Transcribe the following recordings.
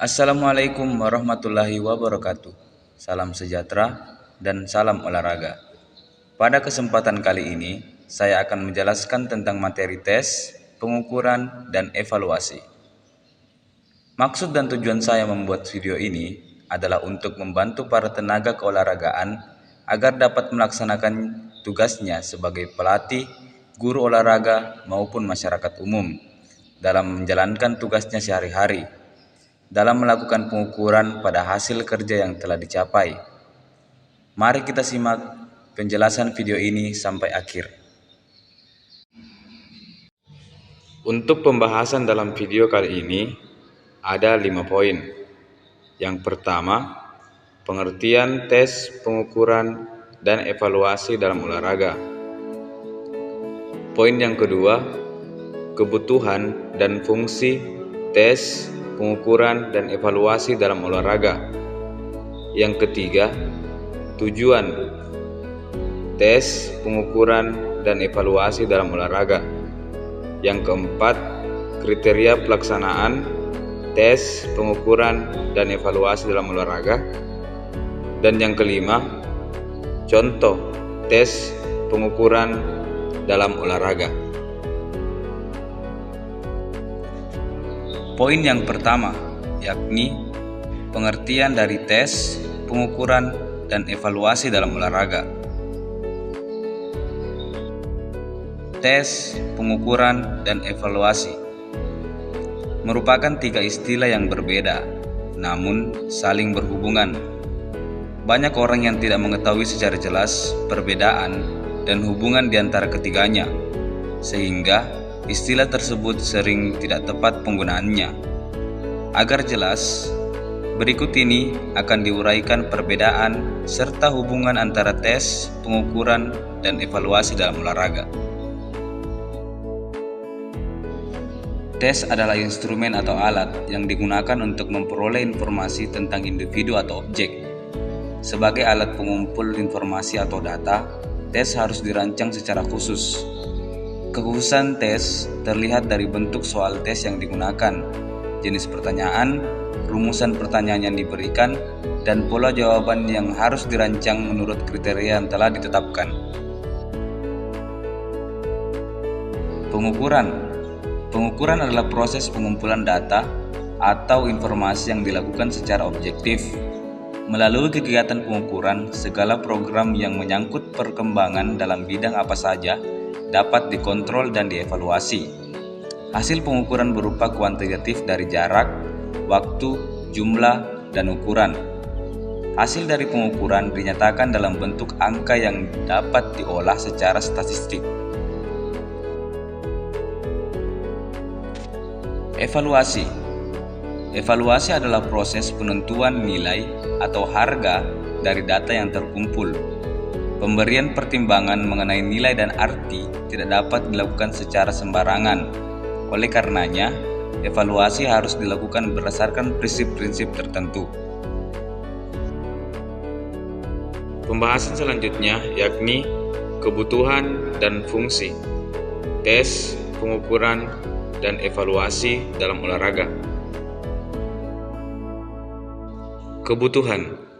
Assalamualaikum warahmatullahi wabarakatuh. Salam sejahtera dan salam olahraga. Pada kesempatan kali ini, saya akan menjelaskan tentang materi tes, pengukuran, dan evaluasi. Maksud dan tujuan saya membuat video ini adalah untuk membantu para tenaga keolahragaan agar dapat melaksanakan tugasnya sebagai pelatih, guru olahraga, maupun masyarakat umum dalam menjalankan tugasnya sehari-hari, dalam melakukan pengukuran pada hasil kerja yang telah dicapai. Mari kita simak penjelasan video ini sampai akhir. Untuk pembahasan dalam video kali ini ada 5 poin. Yang pertama, pengertian tes, pengukuran, dan evaluasi dalam olahraga. Poin yang kedua, kebutuhan dan fungsi tes, pengukuran, dan evaluasi dalam olahraga. Yang ketiga, tujuan tes, pengukuran, dan evaluasi dalam olahraga. Yang keempat, kriteria pelaksanaan tes, pengukuran, dan evaluasi dalam olahraga. Dan yang kelima, contoh tes, pengukuran dalam olahraga. Poin yang pertama, yakni pengertian dari tes, pengukuran, dan evaluasi dalam olahraga. Tes, pengukuran, dan evaluasi merupakan 3 istilah yang berbeda, namun saling berhubungan. Banyak orang yang tidak mengetahui secara jelas perbedaan dan hubungan di antara ketiganya, sehingga istilah tersebut sering tidak tepat penggunaannya. Agar jelas, berikut ini akan diuraikan perbedaan serta hubungan antara tes, pengukuran, dan evaluasi dalam olahraga. Tes adalah instrumen atau alat yang digunakan untuk memperoleh informasi tentang individu atau objek. Sebagai alat pengumpul informasi atau data, tes harus dirancang secara khusus. Kekhususan tes terlihat dari bentuk soal tes yang digunakan, jenis pertanyaan, rumusan pertanyaan yang diberikan, dan pola jawaban yang harus dirancang menurut kriteria yang telah ditetapkan. Pengukuran adalah proses pengumpulan data atau informasi yang dilakukan secara objektif. Melalui kegiatan pengukuran, segala program yang menyangkut perkembangan dalam bidang apa saja dapat dikontrol dan dievaluasi. Hasil pengukuran berupa kuantitatif dari jarak, waktu, jumlah, dan ukuran. Hasil dari pengukuran dinyatakan dalam bentuk angka yang dapat diolah secara statistik. Evaluasi adalah proses penentuan nilai atau harga dari data yang terkumpul. Pemberian pertimbangan mengenai nilai dan arti tidak dapat dilakukan secara sembarangan. Oleh karenanya, evaluasi harus dilakukan berdasarkan prinsip-prinsip tertentu. Pembahasan selanjutnya yakni kebutuhan dan fungsi tes, pengukuran, dan evaluasi dalam olahraga. Kebutuhan.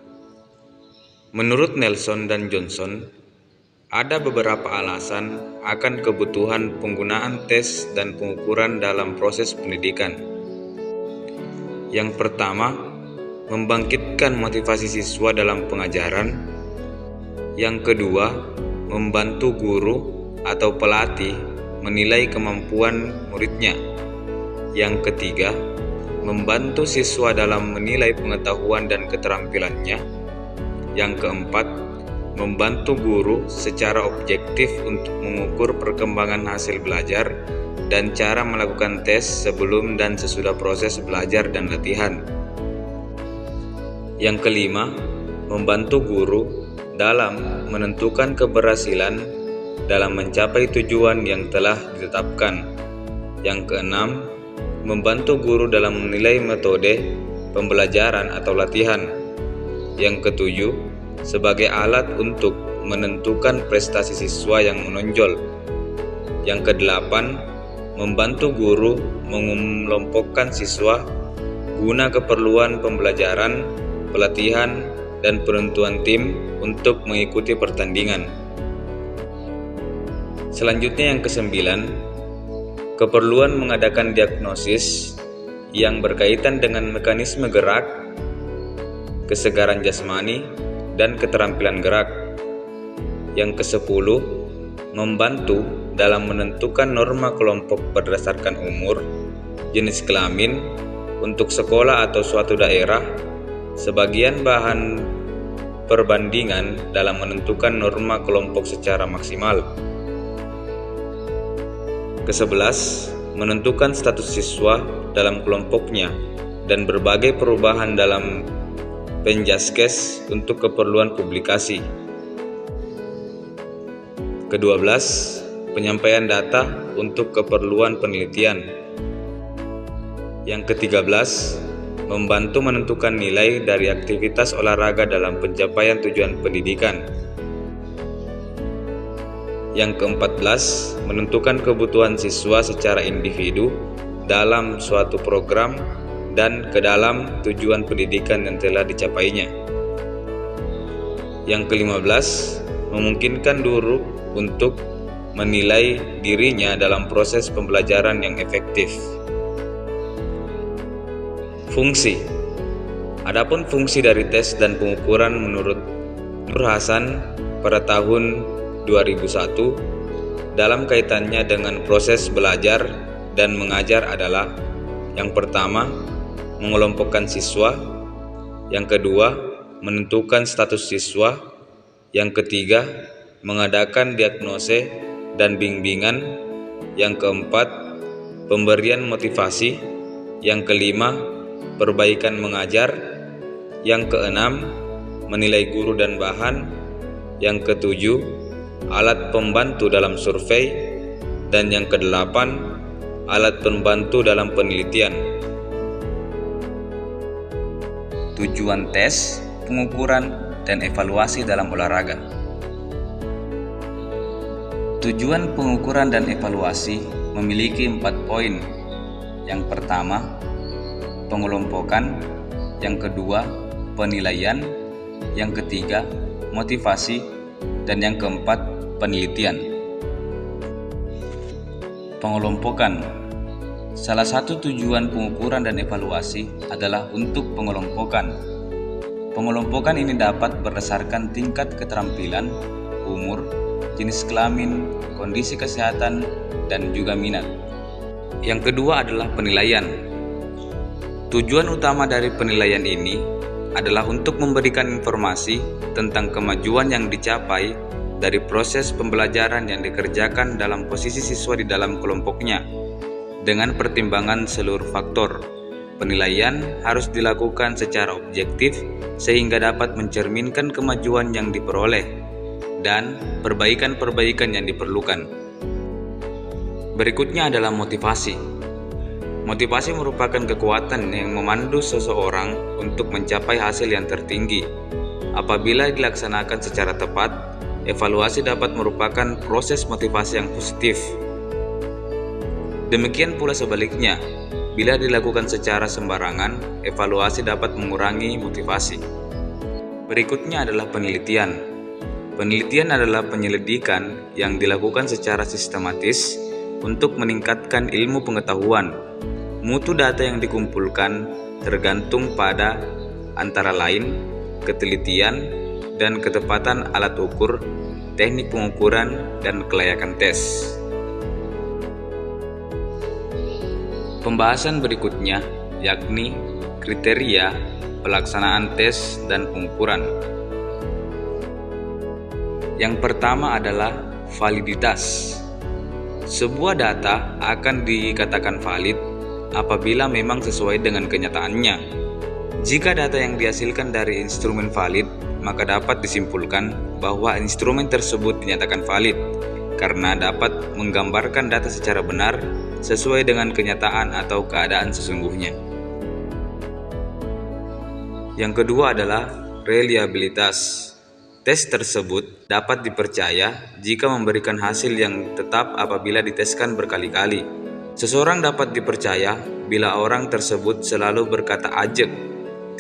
Menurut Nelson dan Johnson, ada beberapa alasan akan kebutuhan penggunaan tes dan pengukuran dalam proses pendidikan. Yang pertama, membangkitkan motivasi siswa dalam pengajaran. Yang kedua, membantu guru atau pelatih menilai kemampuan muridnya. Yang ketiga, membantu siswa dalam menilai pengetahuan dan keterampilannya. Yang keempat, membantu guru secara objektif untuk mengukur perkembangan hasil belajar dan cara melakukan tes sebelum dan sesudah proses belajar dan latihan. Yang kelima, membantu guru dalam menentukan keberhasilan dalam mencapai tujuan yang telah ditetapkan. Yang keenam, membantu guru dalam menilai metode pembelajaran atau latihan. Yang ketujuh, sebagai alat untuk menentukan prestasi siswa yang menonjol. Yang kedelapan, membantu guru mengelompokkan siswa guna keperluan pembelajaran, pelatihan, dan penentuan tim untuk mengikuti pertandingan. Selanjutnya yang kesembilan, keperluan mengadakan diagnosis yang berkaitan dengan mekanisme gerak, kesegaran jasmani, dan keterampilan gerak. Yang kesepuluh, membantu dalam menentukan norma kelompok berdasarkan umur, jenis kelamin, untuk sekolah atau suatu daerah, sebagian bahan perbandingan dalam menentukan norma kelompok secara maksimal. Kesebelas, menentukan status siswa dalam kelompoknya dan berbagai perubahan dalam Penjaskes untuk keperluan publikasi. Ke-12, penyampaian data untuk keperluan penelitian. Yang ke-13, membantu menentukan nilai dari aktivitas olahraga dalam pencapaian tujuan pendidikan. Yang ke-14, menentukan kebutuhan siswa secara individu dalam suatu program dan ke dalam tujuan pendidikan yang telah dicapainya. Yang ke-15, memungkinkan guru untuk menilai dirinya dalam proses pembelajaran yang efektif. Fungsi. Adapun fungsi dari tes dan pengukuran menurut Nur Hasan pada tahun 2001 dalam kaitannya dengan proses belajar dan mengajar adalah: yang pertama, mengelompokkan siswa; yang kedua, menentukan status siswa; yang ketiga, mengadakan diagnose dan bimbingan; yang keempat, pemberian motivasi; yang kelima, perbaikan mengajar; yang keenam, menilai guru dan bahan; yang ketujuh, alat pembantu dalam survei; dan yang kedelapan, alat pembantu dalam penelitian. Tujuan tes, pengukuran, dan evaluasi dalam olahraga. Tujuan pengukuran dan evaluasi memiliki 4 poin. Yang pertama, pengelompokan; yang kedua, penilaian; yang ketiga, motivasi; dan yang keempat, penelitian. Pengelompokan. Salah satu tujuan pengukuran dan evaluasi adalah untuk pengelompokan. Pengelompokan ini dapat berdasarkan tingkat keterampilan, umur, jenis kelamin, kondisi kesehatan, dan juga minat. Yang kedua adalah penilaian. Tujuan utama dari penilaian ini adalah untuk memberikan informasi tentang kemajuan yang dicapai dari proses pembelajaran yang dikerjakan dalam posisi siswa di dalam kelompoknya. Dengan pertimbangan seluruh faktor, penilaian harus dilakukan secara objektif sehingga dapat mencerminkan kemajuan yang diperoleh dan perbaikan-perbaikan yang diperlukan. Berikutnya adalah motivasi. Motivasi merupakan kekuatan yang memandu seseorang untuk mencapai hasil yang tertinggi. Apabila dilaksanakan secara tepat, evaluasi dapat merupakan proses motivasi yang positif. Demikian pula sebaliknya, bila dilakukan secara sembarangan, evaluasi dapat mengurangi motivasi. Berikutnya adalah penelitian. Penelitian adalah penyelidikan yang dilakukan secara sistematis untuk meningkatkan ilmu pengetahuan. Mutu data yang dikumpulkan tergantung pada antara lain ketelitian dan ketepatan alat ukur, teknik pengukuran, dan kelayakan tes. Pembahasan berikutnya yakni kriteria pelaksanaan tes dan pengukuran. Yang pertama adalah validitas. Sebuah data akan dikatakan valid apabila memang sesuai dengan kenyataannya. Jika data yang dihasilkan dari instrumen valid, maka dapat disimpulkan bahwa instrumen tersebut dinyatakan valid karena dapat menggambarkan data secara benar sesuai dengan kenyataan atau keadaan sesungguhnya. Yang kedua adalah reliabilitas. Tes tersebut dapat dipercaya jika memberikan hasil yang tetap apabila diteskan berkali-kali. Seseorang dapat dipercaya bila orang tersebut selalu berkata ajak,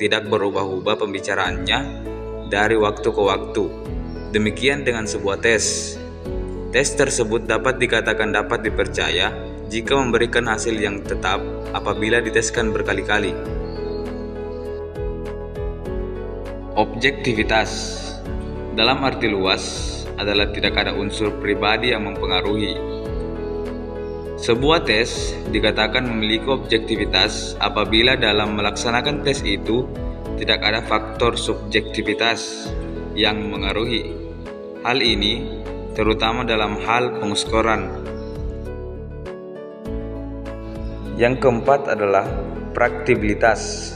tidak berubah-ubah pembicaraannya dari waktu ke waktu. Demikian dengan sebuah tes. Tes tersebut dapat dikatakan dapat dipercaya jika memberikan hasil yang tetap apabila diteskan berkali-kali. Objektivitas dalam arti luas adalah tidak ada unsur pribadi yang mempengaruhi. Sebuah tes dikatakan memiliki objektivitas apabila dalam melaksanakan tes itu tidak ada faktor subjektivitas yang mengaruhi. Hal ini terutama dalam hal pengukuran. Yang keempat adalah praktikabilitas.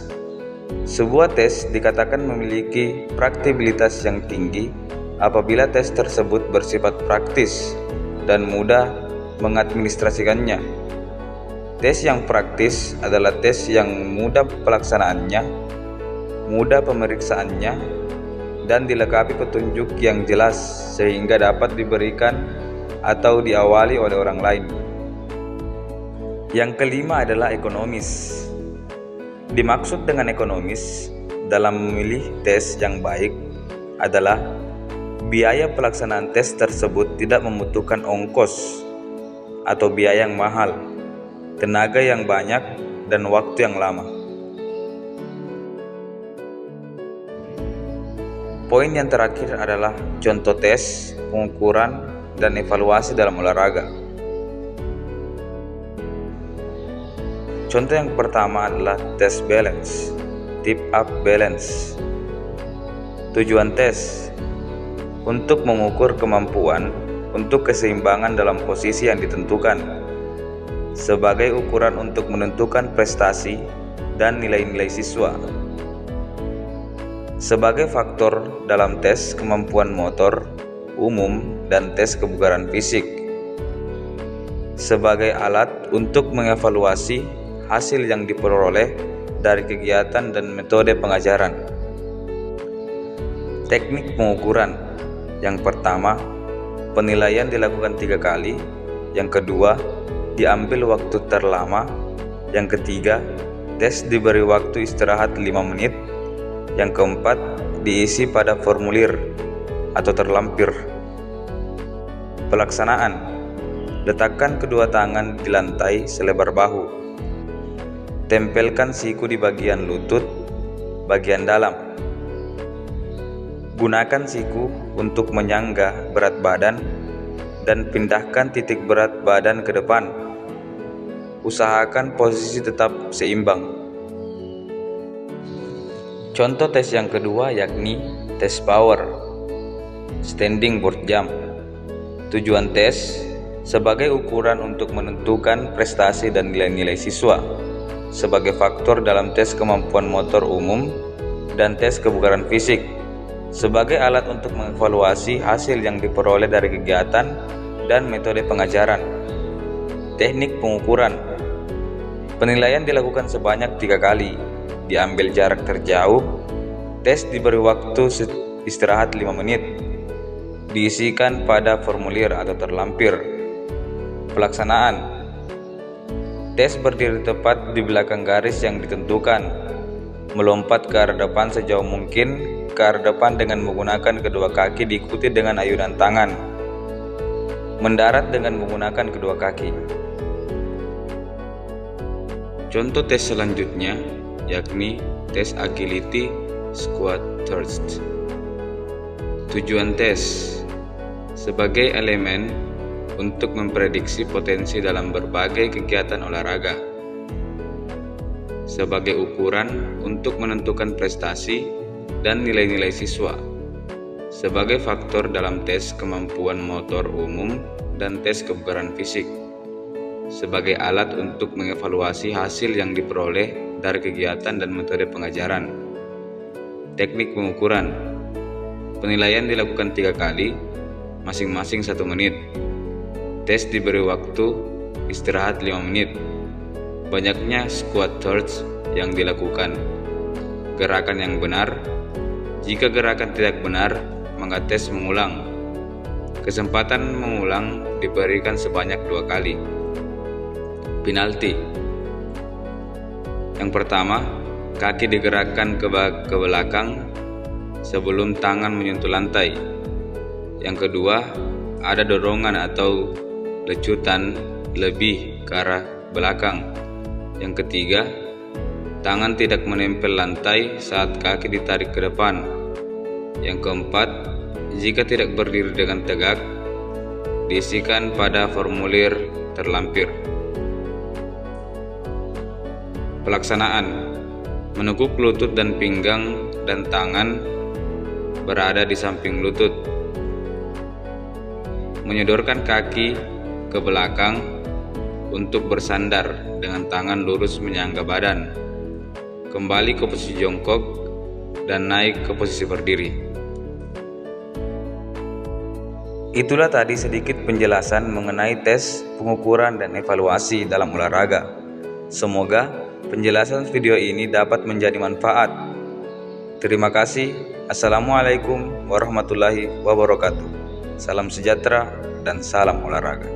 Sebuah tes dikatakan memiliki praktikabilitas yang tinggi apabila tes tersebut bersifat praktis dan mudah mengadministrasikannya. Tes yang praktis adalah tes yang mudah pelaksanaannya, mudah pemeriksaannya, dan dilengkapi petunjuk yang jelas sehingga dapat diberikan atau diawali oleh orang lain. Yang kelima adalah ekonomis. Dimaksud dengan ekonomis dalam memilih tes yang baik adalah biaya pelaksanaan tes tersebut tidak membutuhkan ongkos atau biaya yang mahal, tenaga yang banyak, dan waktu yang lama. Poin yang terakhir adalah contoh tes, pengukuran, dan evaluasi dalam olahraga. Contoh yang pertama adalah tes balance, tip up balance. Tujuan tes untuk mengukur kemampuan untuk keseimbangan dalam posisi yang ditentukan, sebagai ukuran untuk menentukan prestasi dan nilai-nilai siswa. Sebagai faktor dalam tes kemampuan motor umum dan tes kebugaran fisik. Sebagai alat untuk mengevaluasi hasil yang diperoleh dari kegiatan dan metode pengajaran. Teknik pengukuran. Yang pertama, penilaian dilakukan 3 kali. Yang kedua, diambil waktu terlama. Yang ketiga, tes diberi waktu istirahat 5 menit. Yang keempat, diisi pada formulir atau terlampir. Pelaksanaan. Letakkan kedua tangan di lantai selebar bahu. Tempelkan siku di bagian lutut bagian dalam. Gunakan siku untuk menyangga berat badan dan pindahkan titik berat badan ke depan. Usahakan posisi tetap seimbang. Contoh tes yang kedua yakni tes power, standing board jump. Tujuan tes sebagai ukuran untuk menentukan prestasi dan nilai-nilai siswa, sebagai faktor dalam tes kemampuan motor umum dan tes kebugaran fisik, sebagai alat untuk mengevaluasi hasil yang diperoleh dari kegiatan dan metode pengajaran. Teknik pengukuran. Penilaian dilakukan sebanyak 3 kali, diambil jarak terjauh, tes diberi waktu istirahat 5 menit, diisikan pada formulir atau terlampir. Pelaksanaan. Tes berdiri tepat di belakang garis yang ditentukan, melompat ke arah depan sejauh mungkin ke arah depan dengan menggunakan kedua kaki diikuti dengan ayunan tangan, mendarat dengan menggunakan kedua kaki. Contoh tes selanjutnya yakni tes agility squat thrust. Tujuan tes sebagai elemen untuk memprediksi potensi dalam berbagai kegiatan olahraga, sebagai ukuran untuk menentukan prestasi dan nilai-nilai siswa, sebagai faktor dalam tes kemampuan motor umum dan tes kebugaran fisik, sebagai alat untuk mengevaluasi hasil yang diperoleh dari kegiatan dan metode pengajaran. Teknik pengukuran. Penilaian dilakukan 3 kali, masing-masing 1 menit. Tes diberi waktu istirahat 5 menit. Banyaknya squat thrust yang dilakukan. Gerakan yang benar. Jika gerakan tidak benar, maka tes mengulang. Kesempatan mengulang diberikan sebanyak 2 kali. Penalti. Yang pertama, kaki digerakkan ke belakang sebelum tangan menyentuh lantai. Yang kedua, ada dorongan atau lecutan lebih ke arah belakang. Yang ketiga, tangan tidak menempel lantai saat kaki ditarik ke depan. Yang keempat, jika tidak berdiri dengan tegak, diisikan pada formulir terlampir. Pelaksanaan: meneguk lutut dan pinggang dan tangan berada di samping lutut. Menyodorkan kaki ke belakang untuk bersandar dengan tangan lurus menyangga badan. Kembali ke posisi jongkok dan naik ke posisi berdiri. Itulah tadi sedikit penjelasan mengenai tes, pengukuran, dan evaluasi dalam olahraga. Semoga penjelasan video ini dapat menjadi manfaat. Terima kasih. Assalamualaikum warahmatullahi wabarakatuh. Salam sejahtera dan salam olahraga.